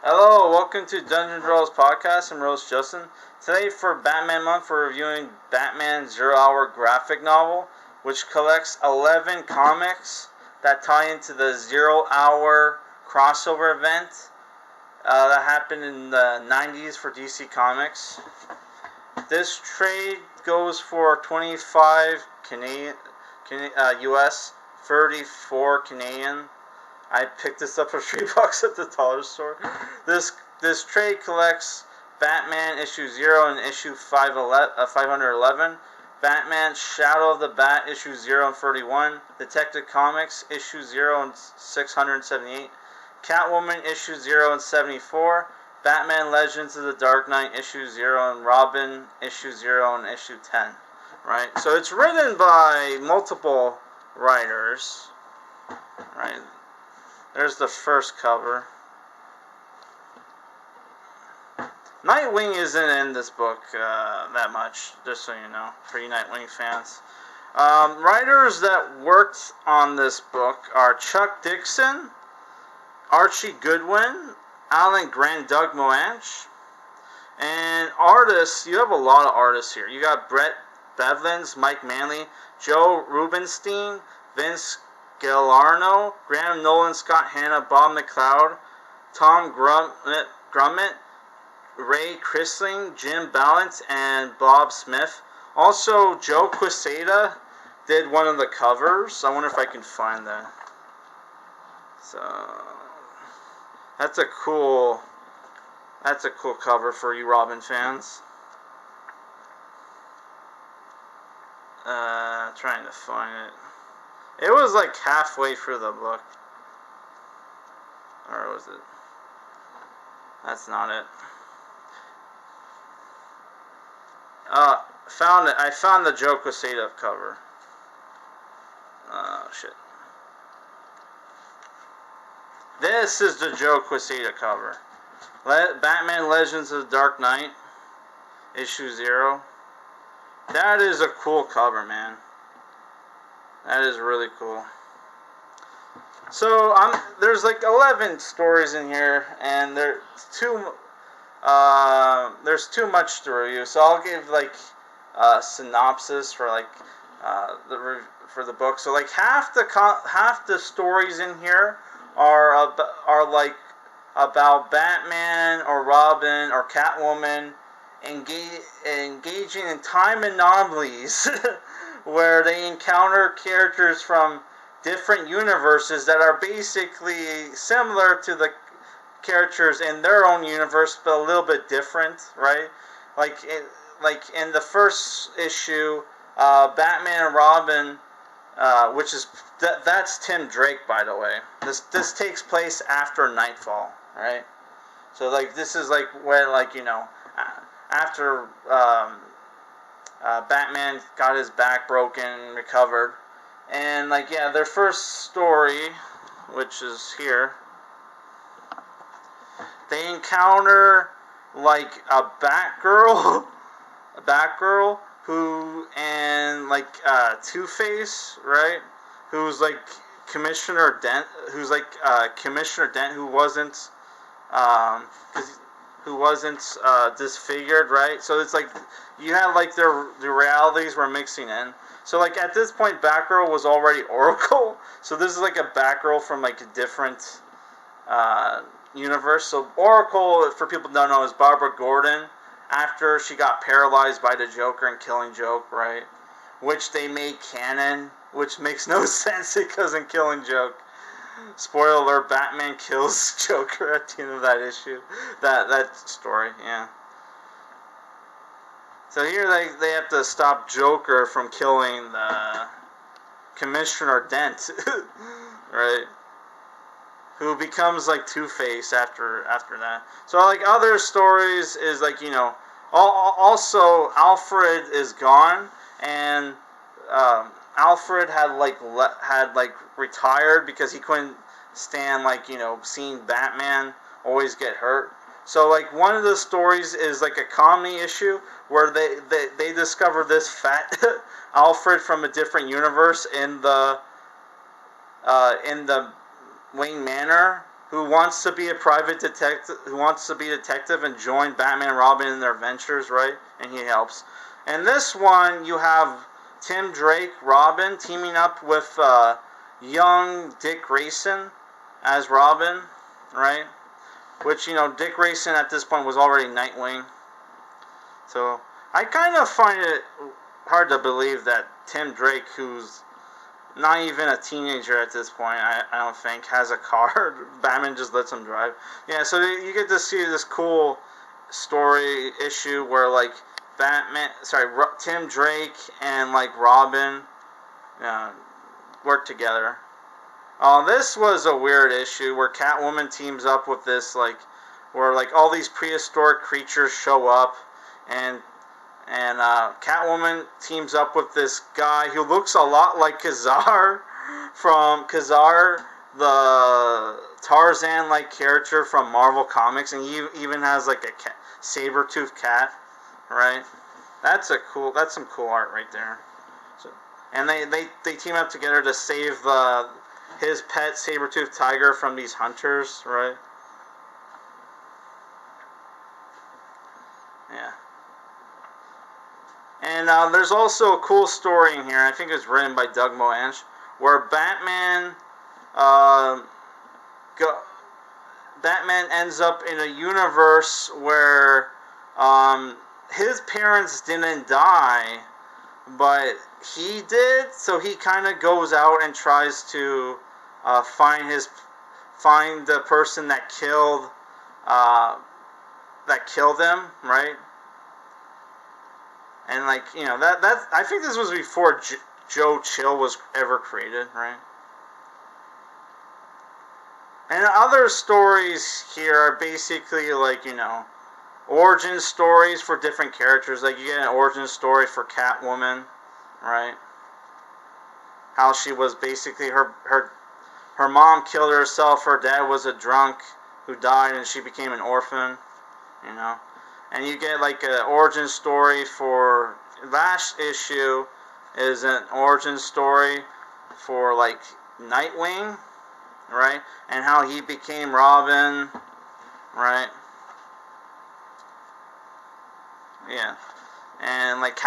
Hello, welcome to Dungeon Draws Podcast. I'm Rose Justin. Today for Batman Month, we're reviewing Batman Zero Hour graphic novel, which collects 11 comics that tie into the Zero Hour crossover event that happened in the 90s for DC Comics. This trade goes for 25 Canadian, US, 34 Canadian. I picked this up for $3 at the dollar store. This trade collects Batman issue 0 and issue 511, Batman Shadow of the Bat issue 0 and 31, Detective Comics issue 0 and 678, Catwoman issue 0 and 74, Batman Legends of the Dark Knight issue 0 and Robin issue 0 and issue 10. Right? So it's written by multiple writers. Right? There's the first cover. Nightwing isn't in this book that much, just so you know, for you Nightwing fans. Writers that worked on this book are Chuck Dixon, Archie Goodwin, Alan Grant, Doug Moench, and artists. You have a lot of artists here. You got Brett Bevlins, Mike Manley, Joe Rubenstein, Vince Gilarno, Graham Nolan, Scott Hanna, Bob McLeod, Tom Grummett, Ray Crisling, Jim Balance, and Bob Smith. Also, Joe Quesada did one of the covers. I wonder if I can find that. So that's a cool cover for you Robin fans. Trying to find it. It was like halfway through the book. Or was it? That's not it. Found it. I found the Joe Quesada cover. Oh, shit. This is the Joe Quesada cover. Batman Legends of the Dark Knight, issue 0. That is a cool cover, man. That is really cool. So there's like 11 stories in here, and there's too much to review. So I'll give like a synopsis for like for the book. So like half the stories in here are like about Batman or Robin or Catwoman engaging in time anomalies. Where they encounter characters from different universes that are basically similar to the characters in their own universe, but a little bit different, right? Like in the first issue, Batman and Robin, which is that's Tim Drake, by the way. This takes place after Nightfall, right? So like this is like when after. Batman got his back broken, recovered, and their first story, which is here, they encounter like a Batgirl, who and Two-Face, right? Who's like Commissioner Dent, who wasn't disfigured, right? So it's like you had like the realities were mixing in. So like at this point, Batgirl was already Oracle. So this is like a Batgirl from like a different universe. So Oracle, for people who don't know, is Barbara Gordon after she got paralyzed by the Joker and Killing Joke, right? Which they made canon, which makes no sense because in Killing Joke, spoiler alert, Batman kills Joker at the end of that issue. That story, yeah. So here they have to stop Joker from killing the Commissioner Dent, right? Who becomes like Two-Face after that. So like other stories is like also Alfred is gone, and Alfred had retired because he couldn't stand seeing Batman always get hurt. So like one of the stories is like a comedy issue where they discover this fat Alfred from a different universe in the Wayne Manor, who wants to be a private detective, and join Batman and Robin in their ventures, right? And he helps. And this one, you have Tim Drake, Robin, teaming up with young Dick Grayson as Robin, right? Which, Dick Grayson at this point was already Nightwing. So, I kind of find it hard to believe that Tim Drake, who's not even a teenager at this point, I don't think, has a car. Batman just lets him drive. Yeah, so you get to see this cool story issue where, like, Tim Drake and, like, Robin work together. This was a weird issue where Catwoman teams up with this, like, where, like, all these prehistoric creatures show up, and Catwoman teams up with this guy who looks a lot like Kazar from Kazar, the Tarzan-like character from Marvel Comics, and he even has like a saber-toothed cat, right? That's some cool art right there. So, and they team up together to save his pet saber-toothed tiger from these hunters, right? Yeah. And there's also a cool story in here. I think it was written by Doug Moench, where Batman ends up in a universe where his parents didn't die, but he did. So he kind of goes out and tries to find the person that killed him, right? And, like, that I think this was before Joe Chill was ever created, right? And other stories here are basically, like, origin stories for different characters. Like, you get an origin story for Catwoman, right? How she was basically, her mom killed herself, her dad was a drunk who died, and she became an orphan, And you get, like, an origin story for... Last issue is an origin story for, like, Nightwing, right? And how he became Robin, right? Yeah. And, like,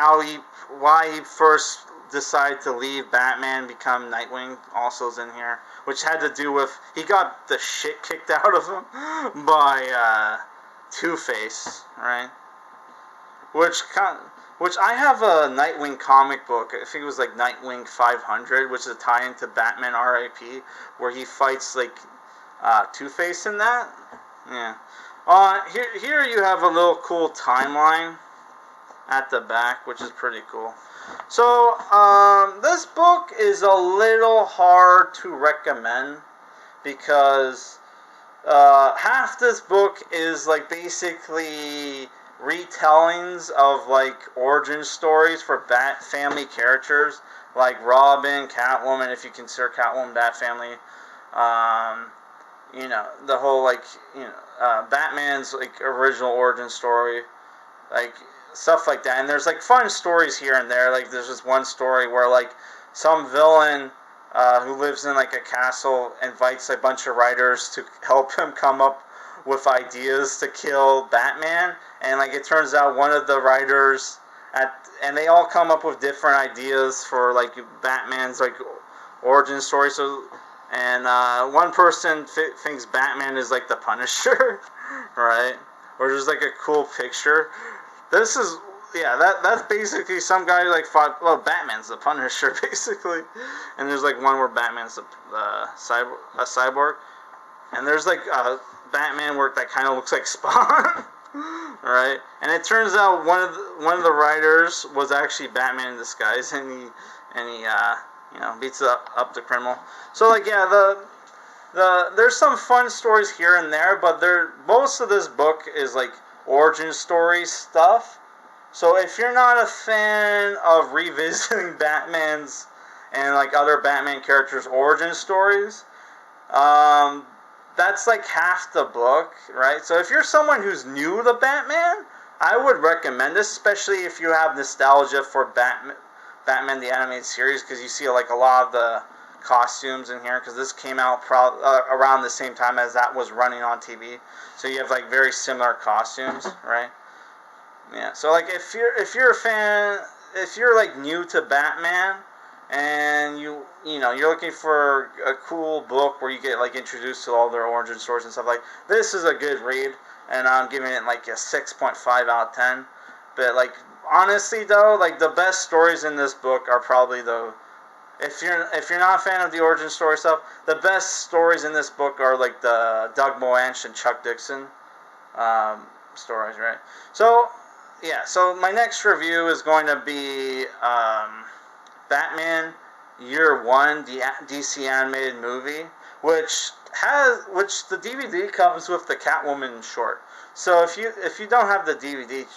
why he first decided to leave Batman and become Nightwing also is in here. Which had to do with... He got the shit kicked out of him by, Two-Face, right? Which I have a Nightwing comic book. I think it was like Nightwing 500, which is a tie-in to Batman R.I.P., where he fights like Two-Face in that. Yeah. Here you have a little cool timeline at the back, which is pretty cool. So this book is a little hard to recommend because half this book is like basically retellings of like origin stories for Bat family characters like Robin, Catwoman, if you consider Catwoman Bat family. The whole like Batman's like original origin story, like stuff like that. And there's like fun stories here and there. Like there's this one story where like some villain who lives in like a castle invites a bunch of writers to help him come up with ideas to kill Batman, and like it turns out one of the writers and they all come up with different ideas for like Batman's like origin story. So one person thinks Batman is like the Punisher, right? Or just like a cool picture. That's basically some guy like thought, well, Batman's the Punisher basically, and there's like one where Batman's a cyborg, and there's like Batman work that kind of looks like Spawn, right? And it turns out one of the writers was actually Batman in disguise, and he beats up the criminal. So like there's some fun stories here and there, but most of this book is like origin story stuff. So if you're not a fan of revisiting Batman's and like other Batman characters' origin stories, that's like half the book, right? So if you're someone who's new to Batman, I would recommend this, especially if you have nostalgia for Batman the Animated Series, because you see like a lot of the costumes in here, because this came out around the same time as that was running on TV. So you have like very similar costumes, right? Yeah. So like if you're a fan, if you're like new to Batman, and you're looking for a cool book where you get like introduced to all their origin stories and stuff, like this is a good read, and I'm giving it like a 6.5 out of 10. But like honestly though, like the best stories in this book are probably if you're not a fan of the origin story stuff, the best stories in this book are like the Doug Moench and Chuck Dixon stories, right? So yeah, so my next review is going to be Batman Year One, the DC animated movie, which the DVD comes with the Catwoman short. So if you don't have the DVD,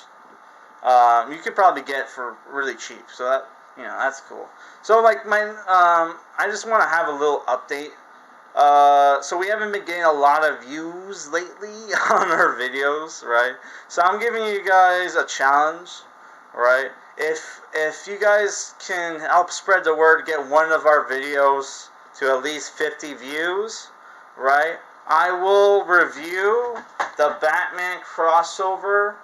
you could probably get it for really cheap. So that's cool. So like I just want to have a little update. So we haven't been getting a lot of views lately on our videos, right? So I'm giving you guys a challenge, right? If you guys can help spread the word, get one of our videos to at least 50 views, right? I will review the Batman crossover,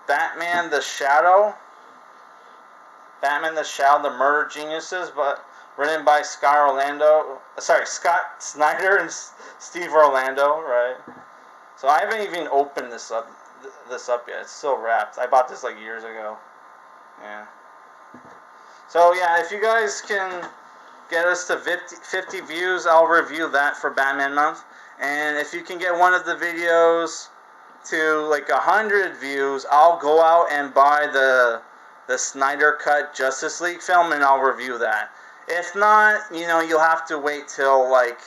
Batman the Shadow, the Murder Geniuses, but written by Scott Snyder and Steve Orlando, right? So I haven't even opened this up yet. It's still wrapped. I bought this like years ago. Yeah. So yeah, if you guys can get us to 50 views, I'll review that for Batman month. And if you can get one of the videos to like 100 views, I'll go out and buy the Snyder Cut Justice League film, and I'll review that. If not, you'll have to wait till like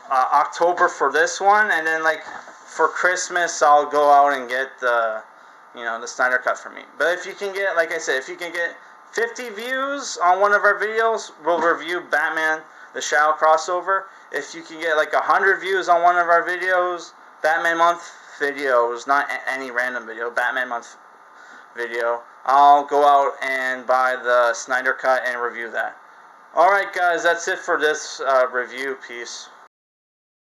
October for this one, and then like for Christmas I'll go out and get the Snyder Cut for me. But if you can get, like I said, if you can get 50 views on one of our videos, we'll review Batman the Shadow crossover. If you can get like 100 views on one of our videos, Batman month videos, not any random video, Batman month video, I'll go out and buy the Snyder Cut and review that. Alright guys, that's it for this review. Peace.